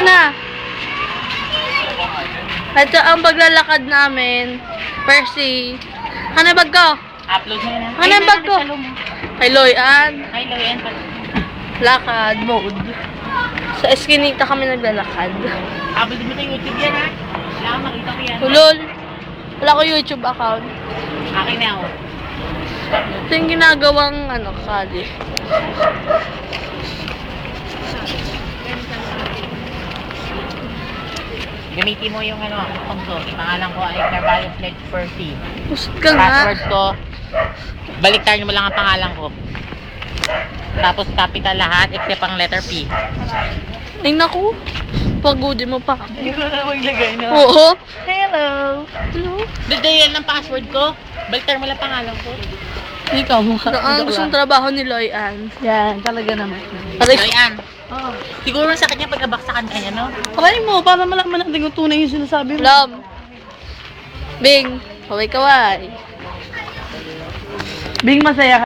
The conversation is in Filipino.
Ayan na. Ito ang paglalakad namin. Percy. Ano bag ko? Upload mo na. Ano yung bag ko? Kay Loyan. Ay, Loyan. Lakad mode. Sa Eskinita kami naglalakad. Upload mo sa YouTube yan, ha? Wala kang makita ko yan. Ulol. Wala ko YouTube account. Akin na ako. Ito yung ginagawang kali. Gamitin mo yung account ko. Pangalan ko ay Carvalho Fledge Percy. Pusot ka nga. Password ko. Baliktarin mo lang ang pangalan ko. Tapos capital lahat except ang letter P. Ay naku. Pagodin mo pa. Hindi ko na maglagay na. Oo. Hello. Hello. Dadayan ang password ko. Baliktarin mo lang pangalan ko. Ikaw mo. Ang gustong trabaho ni Loyan. Yan, talaga naman. Loyan. Oh. Siguro sa kanya pagkabaksakan kanya, no? Try mo, para malaman natin kung tunay yung sinasabi mo. Love. Bing. Kaway-kaway. Bing, masaya ka.